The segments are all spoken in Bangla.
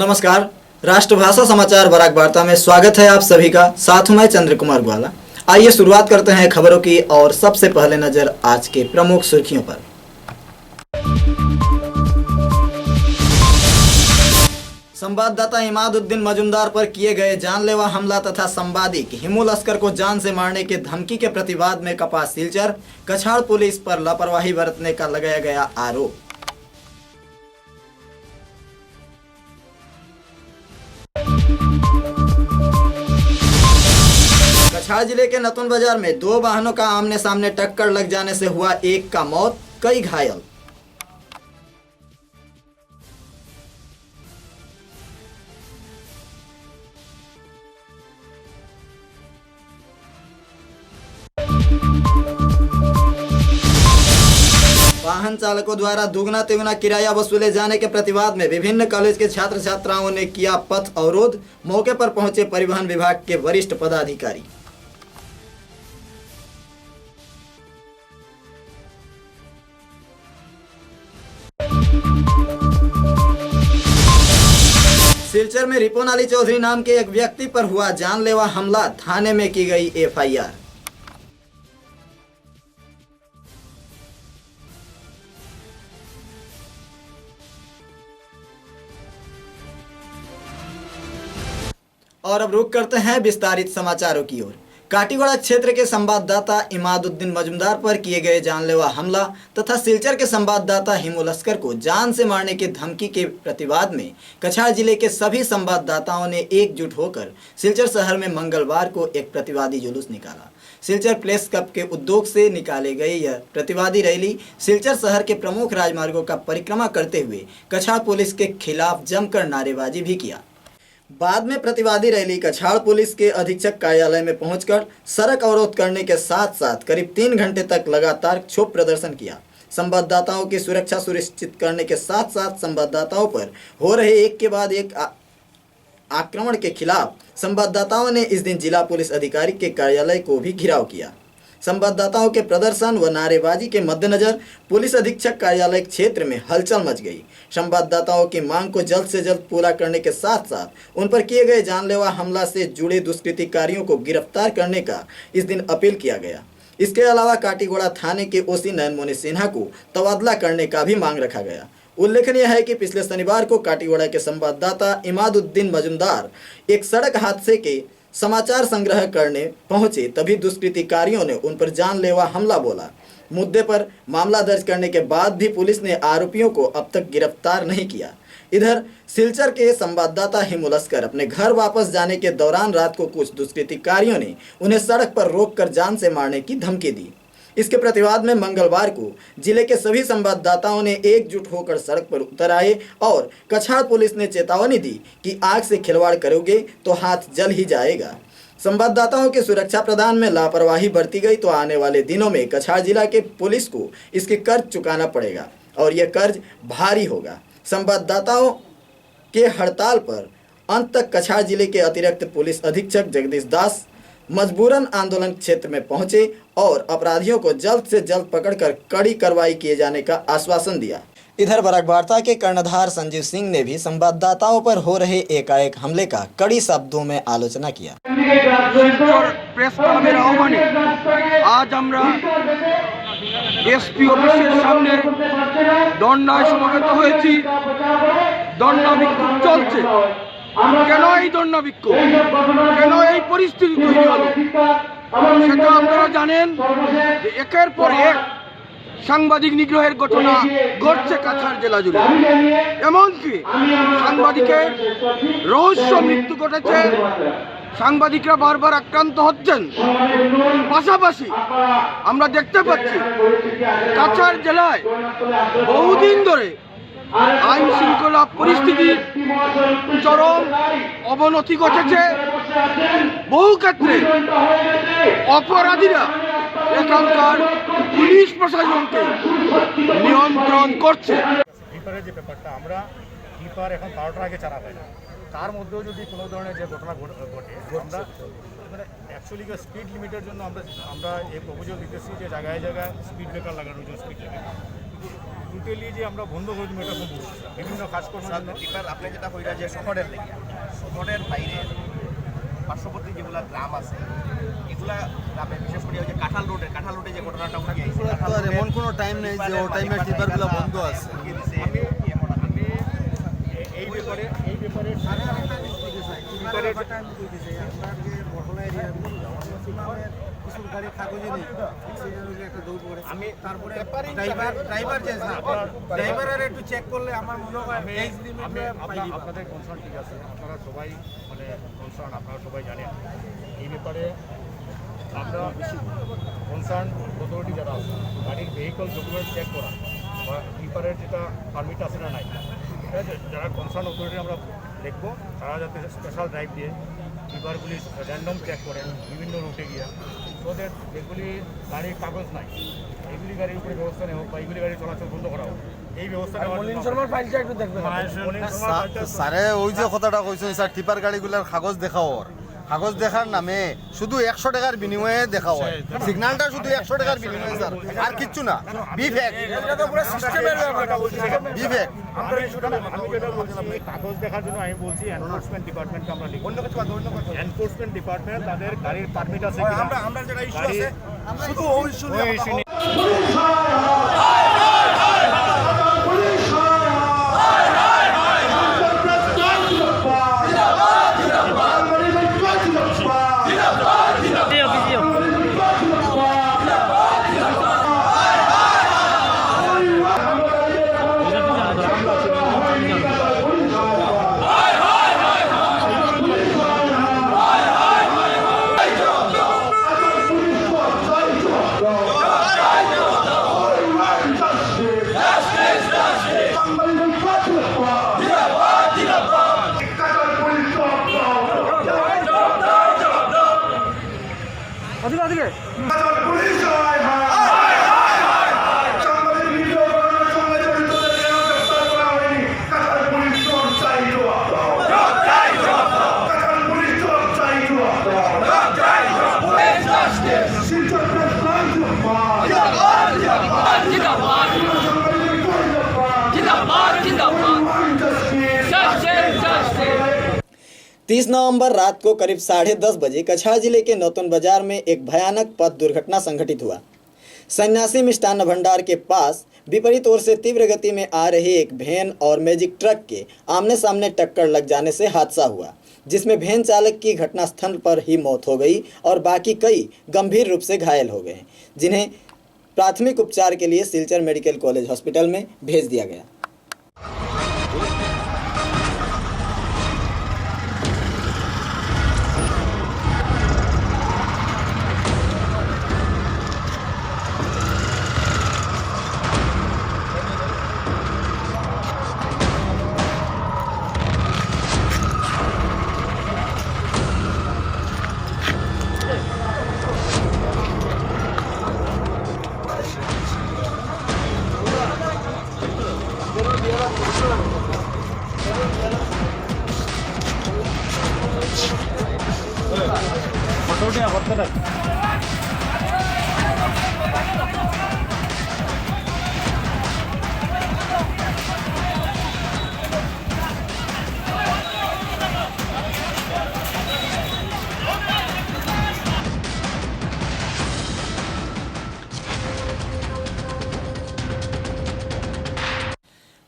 नमस्कार। राष्ट्रभाषा समाचार बराक वार्ता में स्वागत है आप सभी का। साथ हूं मैं चंद्र कुमार ग्वाला। आइए शुरुआत करते हैं खबरों की और सबसे पहले नजर आज के प्रमुख सुर्खियों पर। संवाददाता इमादुद्दीन मजुमदार पर किए गए जानलेवा हमला तथा संवादिक हिमू लश्कर को जान से मारने की धमकी के प्रतिवाद में कपा सिलचर। कछाड़ पुलिस पर लापरवाही बरतने का लगाया गया आरोप। कछाड़ जिले के नतुन बाजार में दो वाहनों का आमने सामने टक्कर लग जाने से हुआ एक का मौत, कई घायल। वाहन चालकों द्वारा दुगना तिगुना किराया वसूले जाने के प्रतिवाद में विभिन्न कॉलेज के छात्र छात्राओं ने किया पथ अवरोध। मौके पर पहुंचे परिवहन विभाग के वरिष्ठ पदाधिकारी। सिलचर में रिपोन अली चौधरी नाम के एक व्यक्ति पर हुआ जानलेवा हमला, थाने में की गई एफआईआर। और अब रुक करते हैं विस्तारित समाचारों की ओर। काटीगोड़ा क्षेत्र के संवाददाता इमादुद्दीन मजुमदार पर किए गए जानलेवा हमला तथा सिलचर के संवाददाता हिमू लश्कर को जान से मारने की धमकी के प्रतिवाद में कछाड़ जिले के सभी संवाददाताओं ने एकजुट होकर सिलचर शहर में मंगलवार को एक प्रतिवादी जुलूस निकाला। सिलचर प्रेस क्लब के उद्योग से निकाले गए यह प्रतिवादी रैली सिलचर शहर के प्रमुख राजमार्गों का परिक्रमा करते हुए कछाड़ पुलिस के खिलाफ जमकर नारेबाजी भी किया। बाद में प्रतिवादी रैली कछाड़ पुलिस के अधीक्षक कार्यालय में पहुंचकर सड़क अवरोध करने के साथ साथ करीब 3 घंटे तक लगातार क्षोभ प्रदर्शन किया। संवाददाताओं की सुरक्षा सुनिश्चित करने के साथ साथ संवाददाताओं पर हो रहे एक के बाद एक आक्रमण के खिलाफ संवाददाताओं ने इस दिन जिला पुलिस अधिकारी के कार्यालय को भी घेराव किया। संवाददाताओं के प्रदर्शन व नारेबाजी के मद्देनजर पुलिस अधीक्षक कार्यालय क्षेत्र में हलचल मच गई। संवाददाताओं की मांग को जल्द से जल्द पूरा करने के साथ साथ उन पर किए गए जानलेवा हमला से जुड़े दुष्कृतिकारियों को गिरफ्तार करने का इस दिन अपील किया गया। इसके अलावा काटीगोड़ा थाने के ओसी नयनमणि सिन्हा को तबादला करने का भी मांग रखा गया। उल्लेखनीय है कि पिछले शनिवार को काटीगोड़ा के संवाददाता इमादुद्दीन मजुमदार एक सड़क हादसे के समाचार संग्रह करने पहुंचे, तभी दुष्कृतिकारियों ने उन पर जानलेवा हमला बोला। मुद्दे पर मामला दर्ज करने के बाद भी पुलिस ने आरोपियों को अब तक गिरफ्तार नहीं किया। इधर सिलचर के संवाददाता हिमू लश्कर अपने घर वापस जाने के दौरान रात को कुछ दुष्कृतिकारियों ने उन्हें सड़क पर रोककर जान से मारने की धमकी दी। इसके प्रतिवाद में मंगलवार को जिले के सभी संवाददाताओं ने एकजुट होकर सड़क पर उतर आए और कछाड़ पुलिस ने चेतावनी दी कि आग से खिलवाड़ करोगे तो हाथ जल ही जाएगा। संवाददाताओं के सुरक्षा प्रदान में लापरवाही बरती गई तो आने वाले दिनों में कछाड़ जिला के पुलिस को इसके कर्ज चुकाना पड़ेगा और यह कर्ज भारी होगा। संवाददाताओं के हड़ताल पर अंत तक कछाड़ जिले के अतिरिक्त पुलिस अधीक्षक जगदीश दास मजबूरन आंदोलन क्षेत्र में पहुंचे और अपराधियों को जल्द से जल्द पकड़कर कड़ी कार्रवाई किए जाने का आश्वासन दिया। इधर बराक वार्ता के कर्णधार संजीव सिंह ने भी संवाददाताओं पर हो रहे एकाएक हमले का कड़ी शब्दों में आलोचना किया। प्रेस क्लबेर आह्वाने आज আমরা এসপি অফিসের সামনে ধর্নায় সমবেত হয়েছি। ধর্না বিক্ষোভ চলছে। কেন এই ধর্না বিক্ষোভ, কেন এই পরিস্থিতি তৈরি হলো সেটা আপনারা জানেন যে একের পর এক সাংবাদিক নিগ্রহের ঘটনা ঘটছে কাছাড় জেলা জুড়ে। এমনকি সাংবাদিকের রহস্য মৃত্যু ঘটেছে, সাংবাদিকরা বারবার আক্রান্ত হচ্ছেন। পাশাপাশি আমরা দেখতে পাচ্ছি কাছাড় জেলায় বহুদিন ধরে আইন শৃঙ্খলা পরিস্থিতির চরম অবনতি ঘটেছে। বহু ক্ষেত্রে অপরাধীরা এখানকার পুলিশ প্রশাসনকে নিয়ন্ত্রণ করছে। ডিপারের যে ব্যাপারটা, আমরা ডিপার এখন 12টার আগে চারা পাই না, তার মধ্যেও যদি কোনো ধরনের যে ঘটনা ঘটে আমরা মানে অ্যাকচুয়ালি স্পিড লিমিটের জন্য আমরা এই প্রপোজাল দিতেছি যে জায়গায় জায়গায় স্পিড ব্রেকার লাগানোর জন্য স্পিড লিমিট টোটালি যে আমরা বন্ধ করে দেবো এটা সম্ভব না। বিভিন্ন কাজকর্মের জন্য এবার আপনি যেটা কইরা যে শহরের লেগে শহরের বাইরে পার্শ্ববর্তী যেগুলা গ্রাম আছে এগুলা গ্রামে বিশেষ করে ওই যে কাঁঠাল রোডে যে ঘটনাটা উঠে গেছে এমন কোনো টাইম নেই যে ও টাইমে টিপারগুলো বন্ধ আছে। আমি এই ব্যাপারে আমি তারপরে আপনাদের কনসার্ন ঠিক আছে, আপনারা সবাই মানে কনসার্ন, আপনারা সবাই জানেন এই ব্যাপারে। আমরা কনসার্ন অথরিটি যারা আছে গাড়ির ভেহিকল ডকুমেন্ট চেক করা বা টিপারের যেটা পারমিট আছে না নাই, ঠিক আছে, যারা কনসার্ন অথরিটি আমরা দেখবো তারা যাতে স্পেশাল ড্রাইভ দিয়ে টিপারগুলি র্যান্ডম চেক করেন বিভিন্ন রুটে গিয়ে, সো দ্যাট যেগুলি গাড়ির কাগজ নাই এইগুলি গাড়ির উপরে ব্যবস্থা নেওয়া হোক বা এইগুলি গাড়ি চলাচল বন্ধ করা হোক। এই ব্যবস্থা স্যারে ওই যে কথাটা কইছেন স্যার, টিপার গাড়িগুলোর কাগজ দেখাও, কাগজ দেখার নামে শুধু 100 টাকার বিনিময়ে দেখা হয়, সিগন্যালটা শুধু 100 টাকার বিনিময়ে স্যার, আর কিচ্ছু না। বিফেক বিফেক আমি যেটা বলছিলাম এই কাগজ দেখার জন্য আমি বলছি এনফোর্সমেন্ট ডিপার্টমেন্টকে আমরা লিখব। এনফোর্সমেন্ট ডিপার্টমেন্ট তাদের গাড়ির পারমিট আছে কিনা, আমরা যেটা ইস্যু আছে শুধু ওই ইস্যু ওই ইস্যু নিয়ে तीस नवंबर रात को करीब 10:30 बजे कछार जिले के नौतन बाजार में एक भयानक पथ दुर्घटना संघटित हुआ। सन्यासी मिष्टान्न भंडार के पास विपरीत ओर से तीव्र गति में आ रही एक वैन और मैजिक ट्रक के आमने सामने टक्कर लग जाने से हादसा हुआ, जिसमें वैन चालक की घटनास्थल पर ही मौत हो गई और बाकी कई गंभीर रूप से घायल हो गए, जिन्हें प्राथमिक उपचार के लिए सिलचर मेडिकल कॉलेज हॉस्पिटल में भेज दिया गया।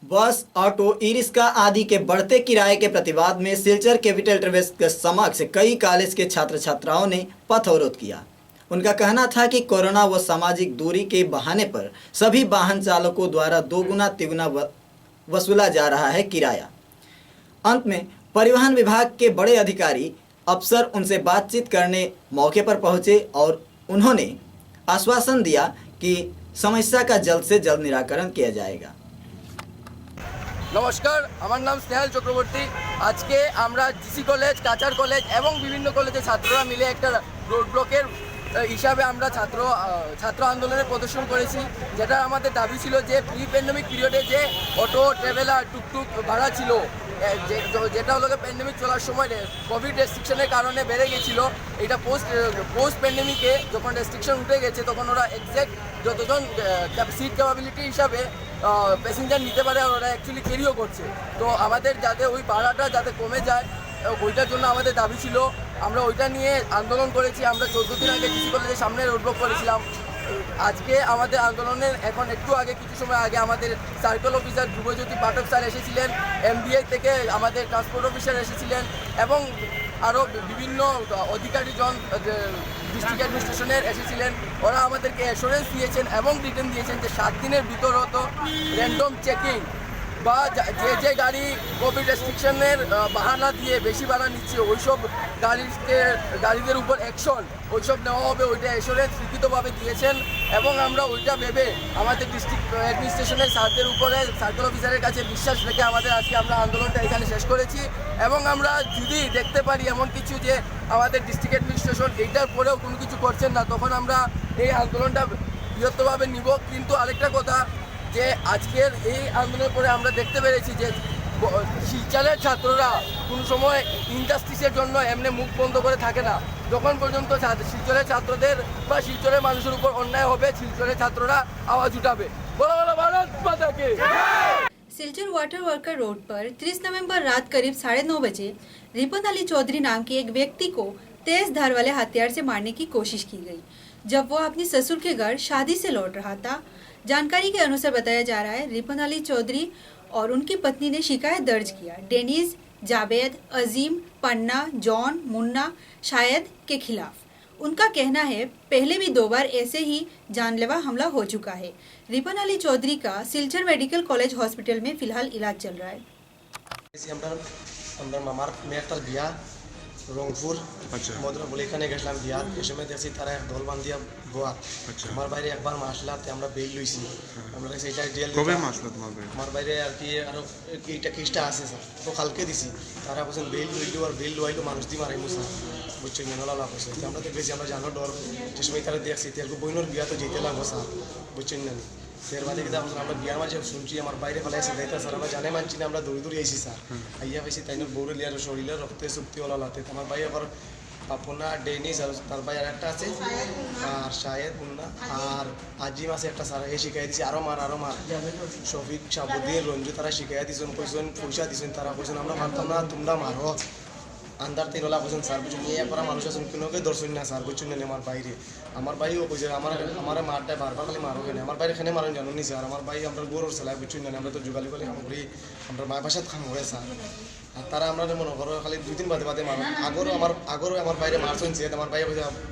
बस, ऑटो, ई रिक्शा आदि के बढ़ते किराए के प्रतिवाद में सिलचर कैपिटल ट्रेवल्स के समक्ष कई कॉलेज के छात्र छात्राओं ने पथ अवरोध किया। उनका कहना था कि कोरोना व सामाजिक दूरी के बहाने पर सभी वाहन चालकों द्वारा दोगुना तिगुना वसूला जा रहा है किराया। अंत में परिवहन विभाग के बड़े अधिकारी अफसर उनसे बातचीत करने मौके पर पहुंचे और उन्होंने आश्वासन दिया कि समस्या का जल्द से जल्द निराकरण किया जाएगा। नमस्कार, আমার নাম স্নেহাল চক্রবর্তী। আজকে আমরা জিসি কলেজ, কাচার কলেজ এবং বিভিন্ন কলেজের ছাত্ররা মিলে একটা রোড ব্লকের হিসাবে আমরা ছাত্র আন্দোলনে প্রদর্শন করেছি, যেটা আমাদের দাবি ছিল যে প্রি প্যান্ডেমিক পিরিয়ডে যে অটো, ট্রাভেলার, টুকটুক ভাড়া ছিল, যেটা হলো প্যান্ডেমিক চলার সময় কোভিড রেস্ট্রিকশনের কারণে বেড়ে গেছিলো, এটা পোস্ট প্যান্ডেমিকে যখন রেস্ট্রিকশন উঠে গেছে তখন ওরা এক্স্যাক্ট যতজন সিট ক্যাপাবিলিটি হিসাবে প্যাসেঞ্জার নিতে পারে আর ওরা অ্যাকচুয়ালি ক্যারিও করছে। তো আমাদের যাতে ওই ভাড়াটা যাতে কমে যায় ওইটার জন্য আমাদের দাবি ছিল, আমরা ওইটা নিয়ে আন্দোলন করেছি। আমরা 14 দিন আগে ডিসি কলেজের সামনে রোডব্লক করেছিলাম। আজকে আমাদের আন্দোলনের এখন একটু আগে কিছু সময় আগে আমাদের সার্কেল অফিসার ধ্রুবজ্যোতি পাঠক স্যার এসেছিলেন, এমবিআই থেকে আমাদের ট্রান্সপোর্ট অফিসার এসেছিলেন এবং আরও বিভিন্ন অধিকারীজন ডিস্ট্রিক্ট অ্যাডমিনিস্ট্রেশনের এসেছিলেন। ওরা আমাদেরকে অ্যাসুরেন্স দিয়েছেন এবং রিটার্ন দিয়েছেন যে 7 দিনের ভিতর হতো র্যান্ডম চেকিং বা যে গাড়ি কোভিড রেস্ট্রিকশনের বাহানা দিয়ে বেশি ভাড়া নিচ্ছে ওইসব গাড়িদের উপর অ্যাকশন ওইসব নেওয়া হবে, ওইটা অ্যাসুরেন্স লিখিতভাবে দিয়েছেন। এবং আমরা ওইটা ভেবে আমাদের ডিস্ট্রিক্ট অ্যাডমিনিস্ট্রেশনের স্যারদের উপরে সার্কেল অফিসারের কাছে বিশ্বাস রেখে আমাদের আজকে আমরা আন্দোলনটা এখানে শেষ করেছি। এবং আমরা যদি দেখতে পারি এমন কিছু যে আমাদের ডিস্ট্রিক্ট অ্যাডমিনিস্ট্রেশন এইটার পরেও কোনো কিছু করছেন না, তখন আমরা এই আন্দোলনটা বৃহত্তরভাবে নিব। কিন্তু আরেকটা কথা যে আজকের এই আন্দোলনের পরে আমরা দেখতে পেরেছি যে শিলচরের ছাত্ররা কোনো সময় ইনজাস্টিসের জন্য এমনি মুখ বন্ধ করে থাকে না। যখন পর্যন্ত শিলচরের ছাত্রদের বা শিলচরের মানুষের উপর অন্যায় হবে শিলচরের ছাত্ররা আওয়াজ উঠাবে। বলো বলো ভারত মাতা কি। सिल्चर वाटर वर्कर रोड पर 30 नवंबर रात करीब 9:30 बजे रिपन अली चौधरी नाम के एक व्यक्ति को तेज धार वाले हथियार से मारने की कोशिश की गई जब वो अपनी ससुर के घर शादी से लौट रहा था। जानकारी के अनुसार बताया जा रहा है रिपन अली चौधरी और उनकी पत्नी ने शिकायत दर्ज किया डेनिस, जावेद, अजीम, पन्ना, जॉन, मुन्ना, शायद के खिलाफ। उनका कहना है पहले भी 2 बार ऐसे ही जानलेवा हमला हो चुका है। रिपन अली चौधरी का सिलचर मेडिकल कॉलेज हॉस्पिटल में फिलहाल इलाज चल रहा है। আমরা মামার মেয়েটার বিয়া রংপুর মধুরা বলে এখানে গেছিলাম বিয়া, এই সময় দেখছি তারা এক দল বান্ধিয়া গোয়া। আমার বাইরে একবার মাসলাতে আমরা বেল লইছি, আমরা সেইটা জেল আমার বাইরে আর কি আরো এইটা কেসটা আছে স্যার, তো কালকে দিছি। তারা বলছেন বেল লইলো আর বেল লইলো মানুষ দিয়ে মারাইমু স্যার, বুঝছেন মেনলা লাভ হয়েছে। আমরা তো বেশি আমরা জানো ডর, যে সময় তারা দেখছি তেলকু বইনোর বিয়া তো যেতে লাগবো স্যার, বুঝছেন না। এর বাদে কিন্তু আমরা বিয়ার মাঝে শুনছি আমার বাইরে ফেলাই সেটাইতা স্যার, আমরা জানে মানছি না, আমরা দৌড়ি দৌড়ি আইসি স্যার। আইয়া পাইছি তাই বৌরে লিয়ার শরীরে রক্তে চুক্তি ওলা লাতে। আমার ভাই আবার পাপনা, ডেনিস আর তার ভাই আর একটা আছে আর শাহেদ, মুন্না আর আজিম আছে একটা স্যার, এই শিখাই দিছি আরো মার শফিক, শাবুদ্দিন, রঞ্জু তারা শিখাই দিছেন, কইছেন পয়সা দিছেন, তারা কইছেন আমরা মারতাম না তোমরা মারো। আন্দার তিনলা বলছেন স্যার, বুঝুন ইয়ে করা মানুষ আছেন কোনোকে দর্শন না স্যার, বুঝছেন না। আমার বাইরে আমার ভাইও কইছে আমার মারটা বারবার খালি মারো কেন, আমার বাইরে এখানে মারেন জানো নি স্যার। আমার ভাই আমরা গরুর চালাই, বুঝছেন না, আমরা তো যোগালি বলে কাম করি, আমরা মায়ের বাসাত খাম হয়ে স্যার। আর তারা আমরা মনে করো খালি 2 দিন বাদে মারো। আগরও আমার বাইরে মারছেন সে, আমার ভাই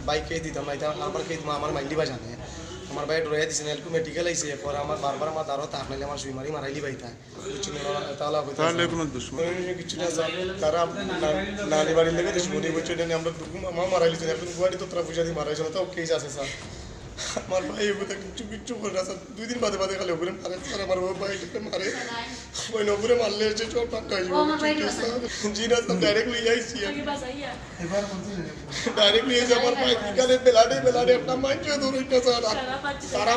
বাইকে দিতাম না, এটা আমার কে আমার মাইলিবা জানে। আমার ভাই ডরাই দিয়েছেন এলকু মেডিকেল আইসে, পরে আমার বারবার আমার দাঁড়ো তাক নাইলে আমার সুই মারি মারাইলি ভাইতা, বুঝছেন তাহলে কোনো দুশ্মন কিছু না স্যার। তারা নানি বাড়ির লেগে দুশ্মনী, বুঝছেন আমরা আমার মারাইলিছেন, এখন গুয়াহাটি তো তারা পয়সা দিয়ে মারাইছিল, তাও কেস আছে স্যার। আমার ভাই ওগুলো কিচ্ছু করে না স্যার, 2 দিন বাদে খালি ওপরে মারে স্যার। আমার ভাইটাকে মারে ওই ওপরে মারলে এসে সব টাকা আসবে জি না স্যার, ডাইরেক্টলি আইসি ডাইরেক্টলি এসে আমার ভাই বিকালে বেলাডে একটা মাইন্ড ধরে না স্যার। তারা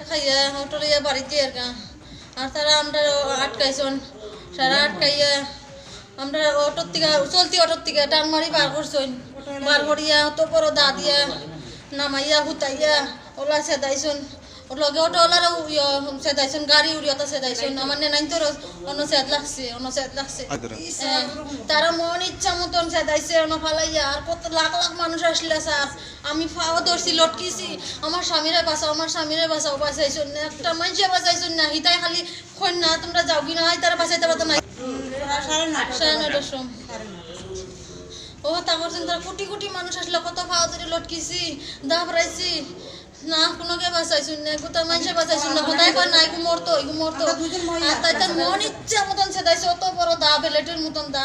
খাইয়া হোটেলে বাড়িতে আর তারা আমরা আটকাইছেন, সারা আটকাইয়া আমরা অটোর থেকে চলতি অটোর থেকে টান মারি বার করছেন, বার করিয়া অত বড় দা দিয়া নামাইয়া হুতাইয়া ওলা সেদাইছেন, ওর লগে অটোওয়ালারও সেদাইছেন, গাড়ি উড়িয়াতে সেদাইছেন। আমার নেনাইন তোর অন্য সেদ লাগছে তারা মন ইচ্ছা মতন সেদাইছে অন্য ফালাইয়া। আর কত লাখ লাখ মানুষ আসলে স্যার, আমি ফাও ধরছি লটকিছি, আমার স্বামীরে বাঁচাও বাঁচাইছেন না, একটা মানুষে বাঁচাইছেন না। হিতাই খালি খোন না তোমরা যাও কিনা, তারা বাঁচাইতে পারতো না। 9:30 ও তা করছেন, তারা কোটি কোটি মানুষ আসলে কত ফাও ধরে লটকিছি, দাবরাইছি না, কোনোকে বাঁচাইছুন না, কোথাও মানুষে বাঁচাইছুন না, কোথায় কয় না ইগু মরতো। আর তাই তার মন ইচ্ছা মতন সেদাইছে, অত বড় দা বেলেটের মতন দা।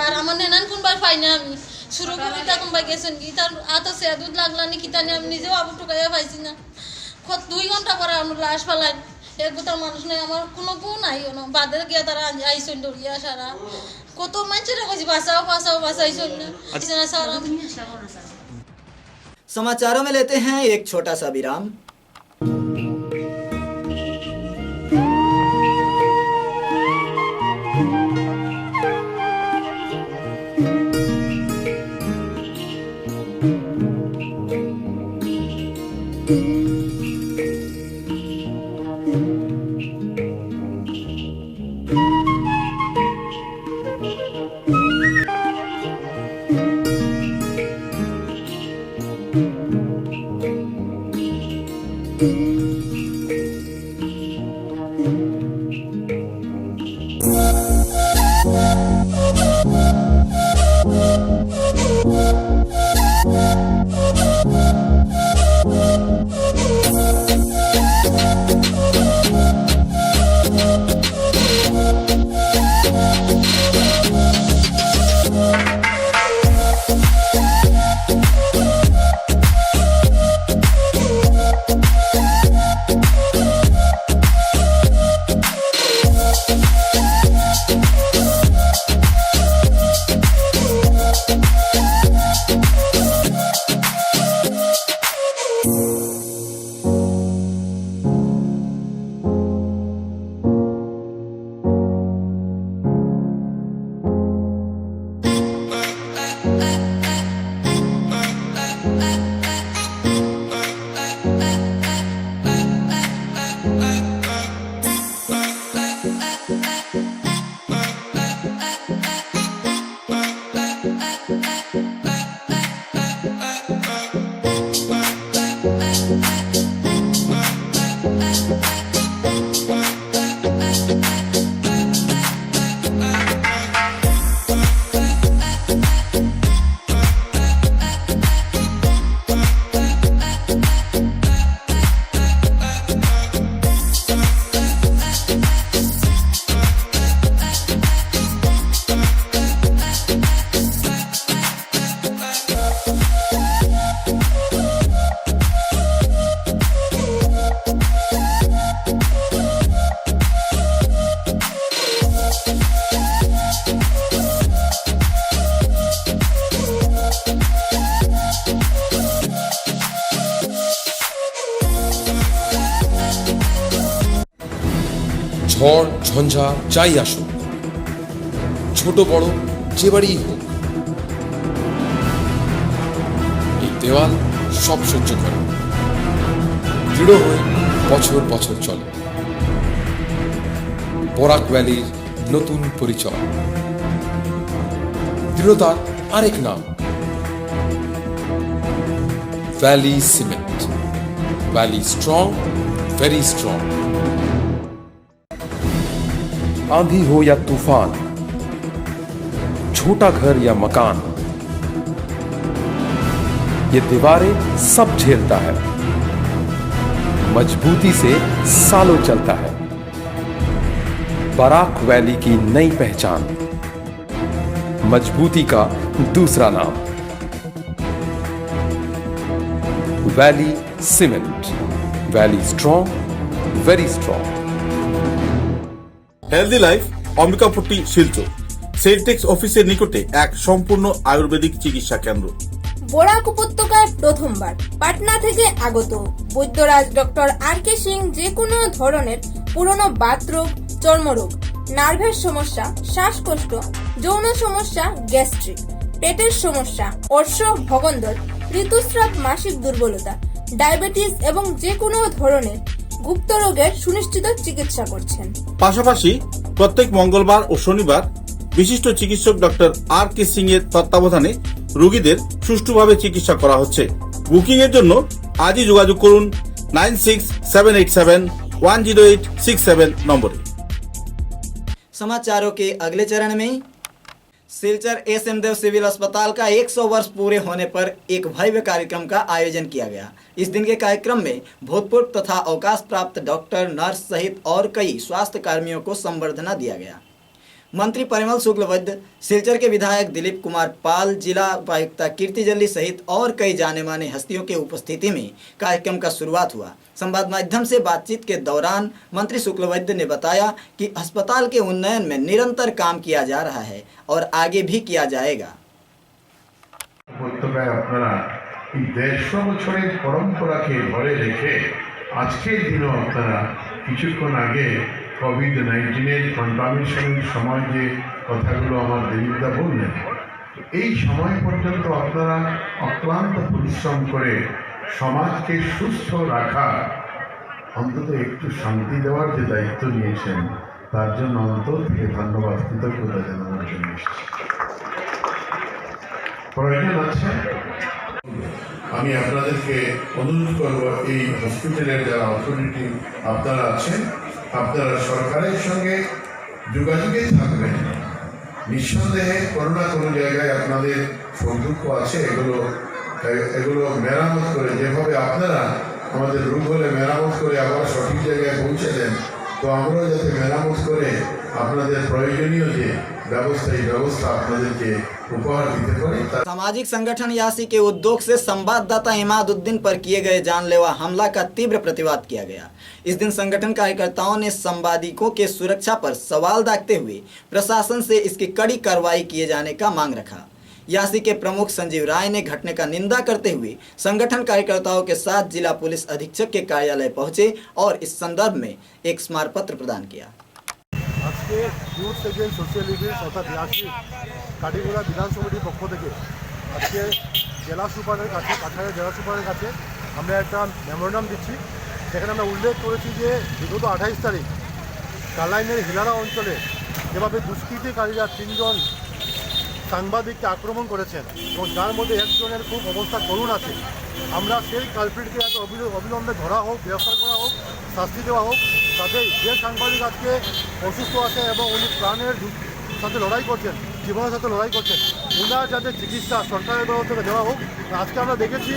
আর আমার নেনান কোনবার পাই না, আমি শুরু করি তা কোনবার গেছেন কি তার আতো সে দুধ লাগলানি কিতানি, আমি নিজেও আবু টুকাইয়া পাইছি না। 2 ঘন্টা পরে আমরা লাশ ফেলাই, এক গোটার মানুষ নেই, আমার কোনো গুণ নাই বাদে গিয়া তারা আইসন দৌড়িয়া সারা কত মানুষেরা কইছি বাঁচাইছুন না। समाचारों में लेते हैं एक छोटा सा विराम। ঝড় ঝঞ্ঝা যাই আসুক, ছোট বড় যে বাড়িই হোক, এই দেওয়াল সব সহ্য করে, দৃঢ় হয়ে বছর বছর চলে। বরাক ভ্যালির নতুন পরিচয়, দৃঢ়তার আরেক নাম valley cement. Valley strong, very strong. आंधी हो या तूफान, छोटा घर या मकान, ये दीवारें सब झेलता है, मजबूती से सालों चलता है। बराक वैली की नई पहचान, मजबूती का दूसरा नाम, valley cement. Valley strong, very strong. Healthy life Ambikapatti Silchar Celtex অফিসের নিকটে এক সম্পূর্ণ আয়ুর্বেদিক চিকিৎসা কেন্দ্র। বরাক উপত্যকায় প্রথমবার পাটনা থেকে আগত বৈদ্যরাজ ডক্টর আর.কে. সিং যে কোনো ধরনের পুরনো বাতরোগ, চর্মরোগ, নার্ভের সমস্যা, শ্বাসকষ্ট, যৌন সমস্যা, গ্যাস্ট্রিক, পেটের সমস্যা, অর্শ ভগন্দর, ঋতুস্রাব, মাসিক দুর্বলতা, ডায়াবেটিস এবং যে কোনো ধরনের গুপ্ত রোগের সুনিশ্চিত চিকিৎসা করছেন। পাশাপাশি প্রত্যেক মঙ্গলবার ও শনিবার বিশিষ্ট চিকিৎসক ডক্টর আর.কে. সিং এর তত্ত্বাবধানে রোগীদের সুষ্ঠুভাবে চিকিৎসা করা হচ্ছে। বুকিং এর জন্য আজই যোগাযোগ করুন 9678710867 नंबरे। समाचारों के अगले चरण में सिलचर एसएम देव सिविल अस्पताल का 100 वर्ष पूरे होने पर एक भव्य कार्यक्रम का आयोजन किया गया। इस दिन के कार्यक्रम में भूतपूर्व तथा अवकाश प्राप्त डॉक्टर, नर्स सहित और कई स्वास्थ्य कर्मियों को संबर्धना दिया गया। मंत्री परिमल शुक्लवैद्य, सिलचर के विधायक दिलीप कुमार पाल, जिला उपायुक्त कीर्ति जल्ली सहित और कई जाने माने हस्तियों के उपस्थिति में कार्यक्रम का शुरुआत हुआ। संवाद माध्यम से बातचीत के दौरान मंत्री शुक्लवैद्य ने बताया कि अस्पताल के उन्नयन में निरंतर काम किया जा रहा है और आगे भी किया जाएगा। আপনারা এই 150 বছরের পরম্পরাকে ধরে রেখে আজকের দিনও আপনারা কিছুক্ষণ আগে কোভিড-19 কন্টামিনেশনের সময় যে কথাগুলো আমার দেবীদা বললেন, এই সময় পর্যন্ত আপনারা অক্লান্ত পরিশ্রম করে সমাজকে সুস্থ রাখা, অন্তত একটু শান্তি দেওয়ার যে দায়িত্ব নিয়েছেন, তার জন্য অন্তর থেকে ধন্যবাদ, কৃতজ্ঞতা জানানোর জন্য প্রয়োজন আছে। আমি আপনাদেরকে অনুরোধ করব এই হসপিটালের যারা অথরিটি আপনারা আছেন, আপনারা সরকারের সঙ্গে যোগাযোগে থাকবেন। নিঃসন্দেহে কোনো না কোনো জায়গায় আপনাদের সুখ আছে, এগুলো মেরামত করে, যেভাবে আপনারা আমাদের রোগ হলে মেরামত করে আবার সঠিক জায়গায় পৌঁছে দেন, তো আমরাও যাতে মেরামত করে আপনাদের প্রয়োজনীয় যে ব্যবস্থা আপনাদেরকে उपहार देते पड़े। सामाजिक संगठन यासी के उद्योग से संवाददाता इमादुद्दीन पर किए गए जानलेवा हमला का तीव्र प्रतिवाद किया गया। इस दिन संगठन कार्यकर्ताओं ने संवादकों के सुरक्षा पर सवाल दागते हुए प्रशासन से इसकी कड़ी कार्रवाई किए जाने का मांग रखा। यासी के प्रमुख संजीव राय ने घटने का निंदा करते हुए संगठन कार्यकर्ताओं के साथ जिला पुलिस अधीक्षक के कार्यालय पहुंचे और इस संदर्भ में एक स्मारक पत्र प्रदान किया। আজকে ইউথ এগেইনস্ট সোশ্যালিটিস অর্থাৎ ইয়াসি কাটিগড়া বিধান সমিতির পক্ষ থেকে আজকে জেলা সুপারের কাছে, কাছাড়ের জেলা সুপারের কাছে আমরা একটা মেমোরেন্ডাম দিচ্ছি, যেখানে আমরা উল্লেখ করেছি যে বিগত 28 তারিখ কালাইনের হিলারা অঞ্চলে যেভাবে দুষ্কৃতিকারীরা 3 জন সাংবাদিককে আক্রমণ করেছেন এবং যার মধ্যে একজনের খুব অবস্থা করুণ আছে। আমরা সেই কালপ্রিটকে যাতে অবিলম্বে ধরা হোক, গ্রেফতার করা হোক, শাস্তি দেওয়া হোক, তাতে যে সাংবাদিক আজকে অসুস্থ আছে এবং উনি প্রাণের সাথে লড়াই করছেন, জীবনের সাথে লড়াই করছেন, উনার যাতে চিকিৎসা সরকারের তরফ থেকে দেওয়া হোক। আজকে আমরা দেখেছি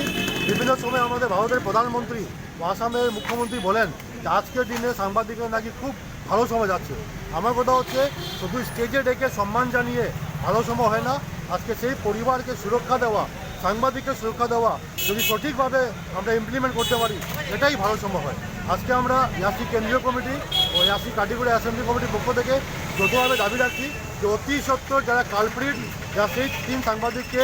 বিভিন্ন সময় আমাদের ভারতের প্রধানমন্ত্রী ও আসামের মুখ্যমন্ত্রী বলেন যে আজকের দিনে সাংবাদিকরা নাকি খুব ভালো সময় যাচ্ছে। আমার কথা হচ্ছে শুধু স্টেজে ডেকে সম্মান জানিয়ে ভালো সময় হয় না, আজকে সেই পরিবারকে সুরক্ষা দেওয়া, সাংবাদিককে সুরক্ষা দেওয়া যদি সঠিকভাবে আমরা ইমপ্লিমেন্ট করতে পারি, এটাই ভালো সময় হয়। আজকে আমরা ইয়াসি কেন্দ্রীয় কমিটি ও ইয়াসি কাটিগড়া অ্যাসেম্বলি কমিটির পক্ষ থেকে যৌথভাবে দাবি রাখছি যে অতি সত্বর যারা কালপ্রিট, যারা সেই 3 সাংবাদিককে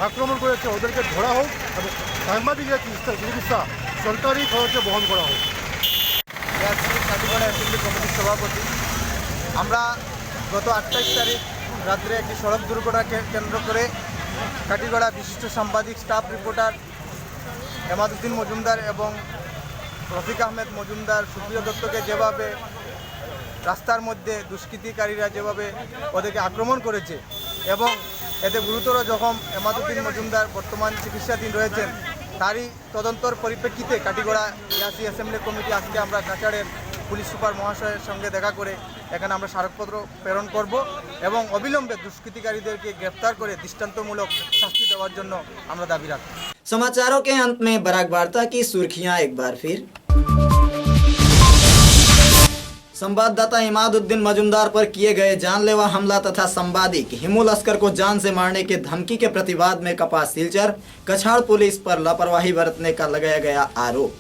আক্রমণ করেছে, ওদেরকে ধরা হোক এবং সাংবাদিকের চিকিৎসা সরকারি খরচে বহন করা হোক। ইয়াসি কাটিগড়া অ্যাসেম্বলি কমিটির সভাপতি, আমরা গত 28 তারিখ রাত্রে একটি সড়ক দুর্ঘটনাকে কেন্দ্র করে কাটিগড়া বিশিষ্ট সাংবাদিক স্টাফ রিপোর্টার এমাদুদ্দিন মজুমদার এবং রফিক আহমেদ মজুমদার, সুপ্রিয় দত্তকে যেভাবে রাস্তার মধ্যে দুষ্কৃতিকারীরা যেভাবে ওদেরকে আক্রমণ করেছে এবং এতে গুরুতর জখম এমাদুদ্দিন মজুমদার বর্তমান চিকিৎসাধীন রয়েছেন, তারই তদন্তর পরিপ্রেক্ষিতে কাটিগড়া ইয়াসি অ্যাসেম্বলি কমিটি আজকে আমরা কাছাড়ের পুলিশ সুপার মহাশয়ের সঙ্গে দেখা করে এখানে আমরা স্মারকপত্র প্রেরণ করব এবং অবিলম্বে দুষ্কৃতিকারীদেরকে গ্রেফতার করে দৃষ্টান্তমূলক শাস্তি দেওয়ার জন্য আমরা দাবি রাখি। समाचारों के अंत में बराक वार्ता की सुर्खियां एक बार फिर। संवाददाता इमादुद्दीन मजुमदार पर किए गए जानलेवा हमला तथा संवादिक हिमू लस्कर को जान से मारने के धमकी के प्रतिवाद में कपा सिलचर, कछाड़ पुलिस पर लापरवाही बरतने का लगाया गया आरोप।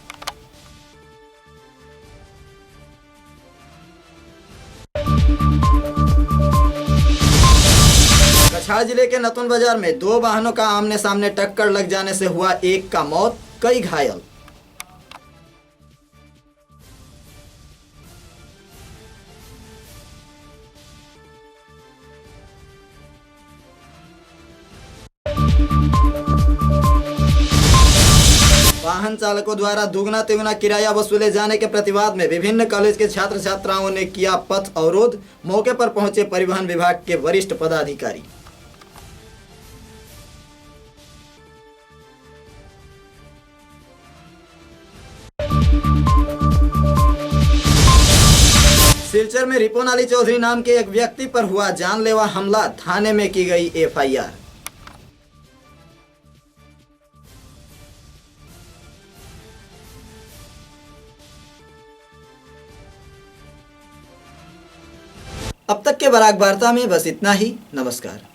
कछाड़ जिले के नतुन बाजार में 2 वाहनों का आमने सामने टक्कर लग जाने से हुआ एक का मौत, कई घायल। वाहन चालकों द्वारा दुगना तिगुना किराया वसूले जाने के प्रतिवाद में विभिन्न कॉलेज के छात्र छात्राओं ने किया पथ अवरोध, मौके पर पहुंचे परिवहन विभाग के वरिष्ठ पदाधिकारी। सिलचर में रिपोन अली चौधरी नाम के एक व्यक्ति पर हुआ जानलेवा हमला, थाने में की गई FIR। अब तक के बराक वार्ता में बस इतना ही। नमस्कार।